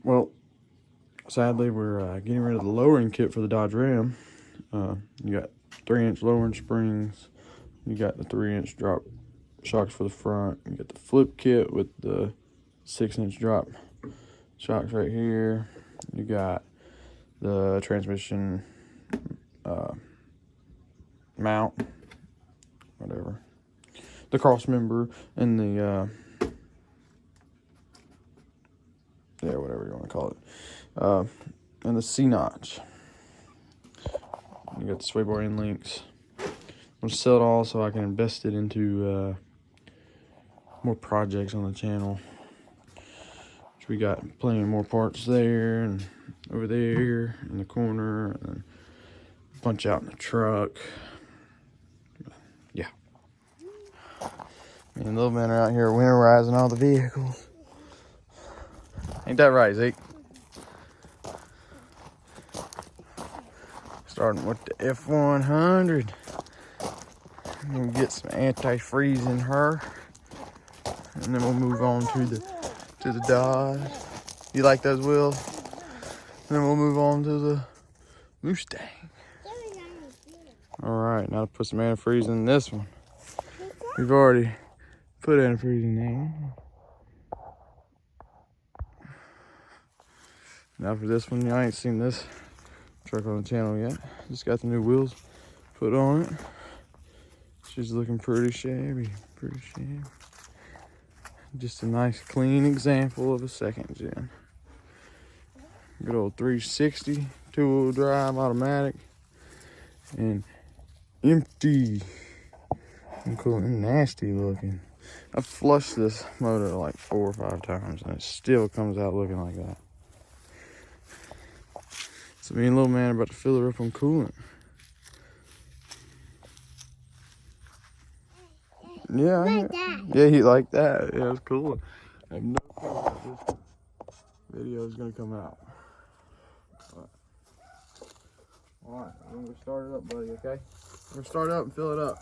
Well, sadly, we're getting rid of the lowering kit for the Dodge Ram. You got 3-inch lowering springs. You got the 3-inch drop shocks for the front. You got the flip kit with the 6-inch drop shocks right here. You got the transmission mount, whatever, the cross member, and the whatever you want to call it, and the C-notch. You got the sway bar end links. I'm gonna sell it all so I can invest it into more projects on the channel. So we got plenty of more parts there and over there in the corner, and a bunch out in the truck. Yeah. Me and little man are out here winterizing all the vehicles. Ain't that right, Zeke? Starting with the F100. I'm gonna get some anti-freeze in her, and then we'll move on to the Dodge. You like those wheels? And then we'll move on to the Mustang. All right, now to put some antifreeze in this one. We've already put antifreeze in there. Now for this one, I ain't seen this truck on the channel yet. Just got the new wheels put on it. She's looking pretty shabby, Just a nice clean example of a second gen. Good old 360, 2-wheel drive automatic, and empty. And cool and nasty looking. I've flushed this motor like 4 or 5 times and it still comes out looking like that. So me and little man are about to fill her up on coolant. Yeah, like that. Yeah, he liked that. Yeah, it's cool. I have no clue if this video is gonna come out. Alright, I'm gonna start it up, buddy, okay? I'm gonna start it up and fill it up.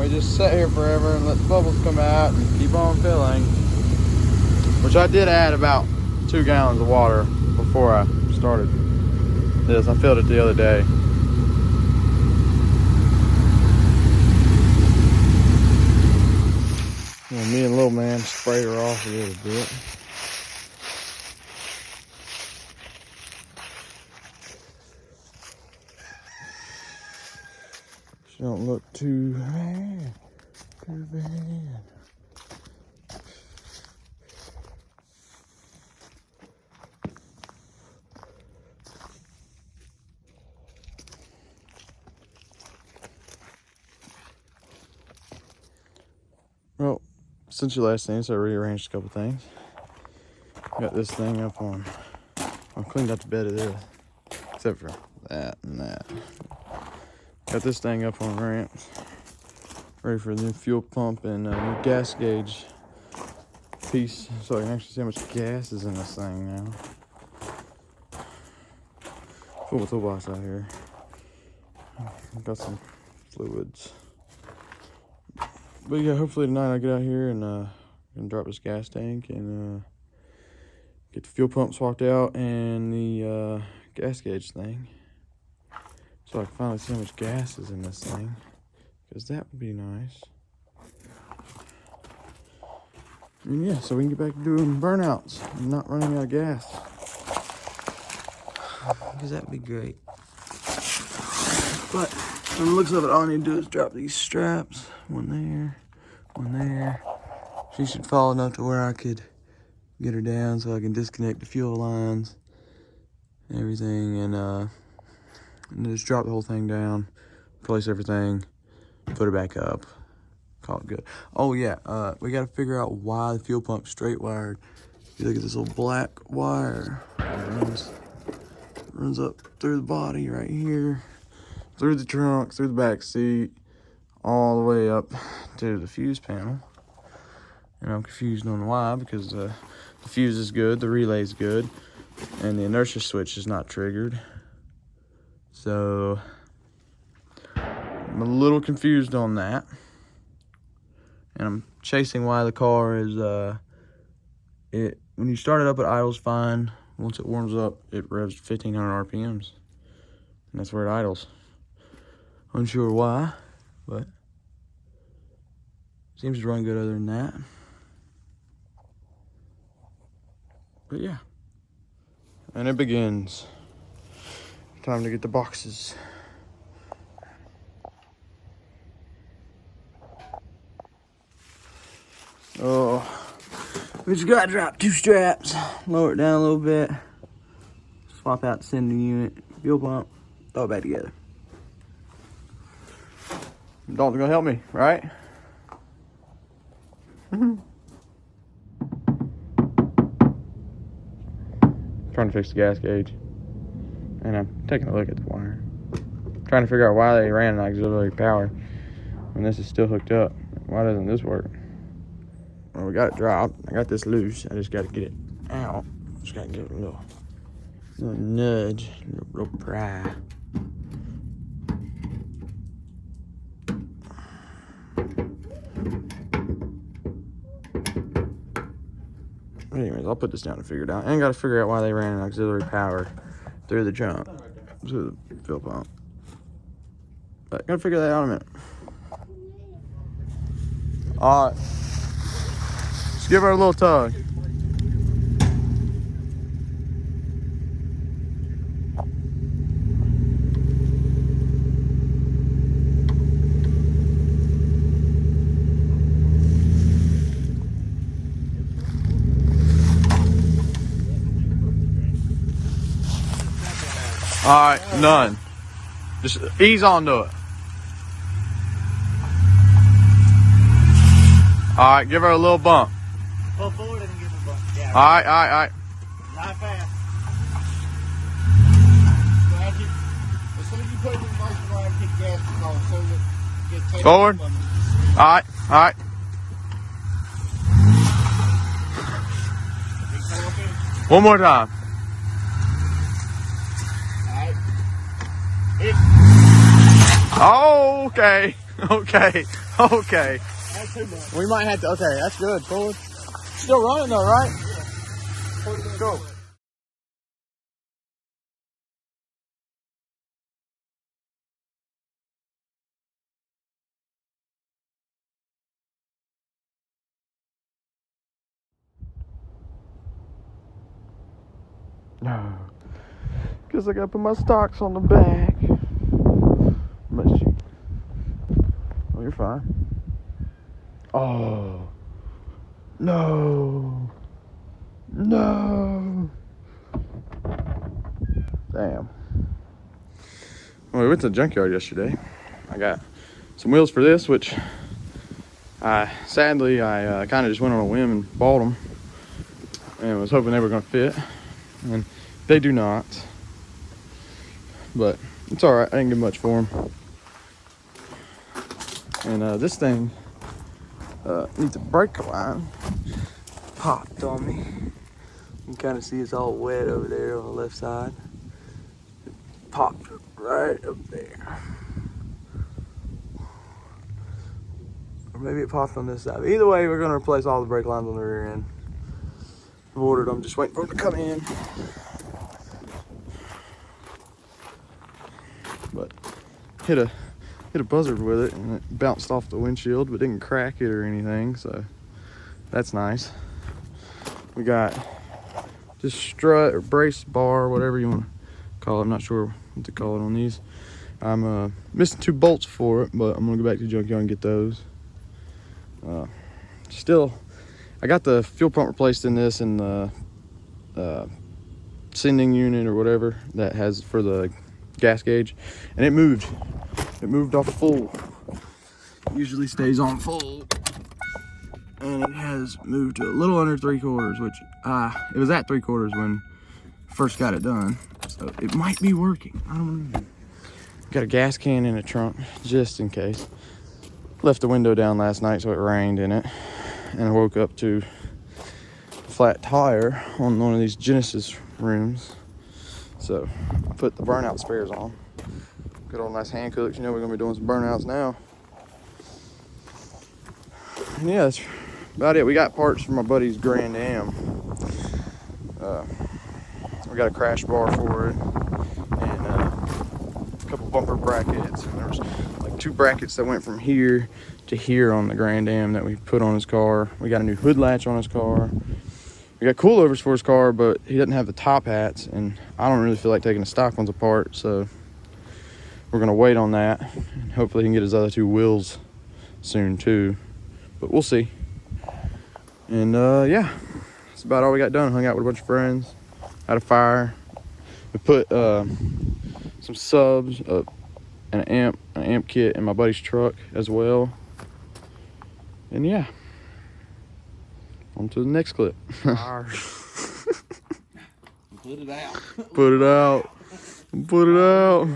Just sit here forever and let the bubbles come out and keep on filling, which I did add about 2 gallons of water before I started this. I filled it the other day. Well, me and little man sprayed her off a little bit. She don't look too bad. Well, since you last seen us, I rearranged a couple things. Got this thing up on, I cleaned out the bed of this, except for that and that. Got this thing up on ramps, ready for the new fuel pump and new gas gauge piece, so I can actually see how much gas is in this thing now. Full toolbox out here. Got some fluids. But yeah, hopefully tonight I'll get out here and drop this gas tank and get the fuel pump swapped out and the gas gauge thing, so I can finally see how much gas is in this thing, because that would be nice. And yeah, so we can get back to doing burnouts and not running out of gas, because that would be great. But from the looks of it, all I need to do is drop these straps. One there. She should fall enough to where I could get her down so I can disconnect the fuel lines and everything, and just drop the whole thing down, place everything, put it back up, call it good. Oh yeah, we got to figure out why the fuel pump's straight wired. You look at this little black wire. It runs up through the body right here, through the trunk, through the back seat, all the way up to the fuse panel. And I'm confused on why, because the fuse is good, the relay is good, and the inertia switch is not triggered. So I'm a little confused on that. And I'm chasing why the car is, when you start it up, it idles fine. Once it warms up, it revs 1,500 RPMs. And that's where it idles. Unsure why, but seems to run good other than that. But yeah. And it begins. Time to get the boxes. Oh, we just gotta drop 2 straps, lower it down a little bit, swap out the sending unit, fuel pump, throw it back together. Dalton's gonna help me, right? Trying to fix the gas gauge, and I'm taking a look at the wire, trying to figure out why they ran an auxiliary power when this is still hooked up. Why doesn't this work? Well, we got it dropped. I got this loose. I just got to get it out. Just got to give it a little nudge, a little pry. Anyways, I'll put this down and figure it out. And got to figure out why they ran an auxiliary power through the jump, through the fuel pump. But gotta figure that out in a minute. All right. Give her a little tug. All right, none. Just ease onto it. All right, give her a little bump. Pull forward and give her a bump. Yeah. All right, all right, all right. Not fast. As soon as you put it in reverse, you're going to have to kick gas on so that it takes Forward. All right, all right. One more time. Oh, okay, okay, okay. That's too much. We might have to, okay, that's good, forward. Still running though, right? Yeah. Go. No. Guess I gotta put my stocks on the back. Must you? Oh, you're fine. Oh. No. No. Damn. Well, we went to the junkyard yesterday. I got some wheels for this, which sadly I kind of just went on a whim and bought them and was hoping they were going to fit, and they do not. But it's all right. I didn't get much for them. And this thing needs a brake line. Popped on me. You can kind of see it's all wet over there on the left side. It popped right up there. Or maybe it popped on this side. Either way, we're going to replace all the brake lines on the rear end. I've ordered them, just waiting for them to come in. But hit a buzzard with it, and it bounced off the windshield, but didn't crack it or anything, so that's nice. We got this strut or brace bar, whatever you want to call it. I'm not sure what to call it on these. I'm missing 2 bolts for it, but I'm gonna go back to the junkyard and get those. Still, I got the fuel pump replaced in this, and the sending unit or whatever that has for the gas gauge, and it moved. It moved off full. Usually stays on full, and it has moved to a little under 3/4, which it was at 3/4 when I first got it done. So it might be working. I don't know. Got a gas can in the trunk just in case. Left the window down last night so it rained in it. And I woke up to a flat tire on one of these Genesis rooms. So I put the Burnout spares on. Good old nice hand cooks. You know we're gonna be doing some burnouts now. And yeah, that's about it. We got parts from my buddy's Grand Am. We got a crash bar for it and a couple bumper brackets. And there was like 2 brackets that went from here to here on the Grand Am that we put on his car. We got a new hood latch on his car. We got coilovers for his car, but he doesn't have the top hats, and I don't really feel like taking the stock ones apart, so we're gonna wait on that. And hopefully he can get his other 2 wheels soon too, but we'll see. And yeah, that's about all we got done. Hung out with a bunch of friends, had a fire. We put some subs, an amp kit in my buddy's truck as well. And yeah, on to the next clip. Put it out. Put it out. Put it out.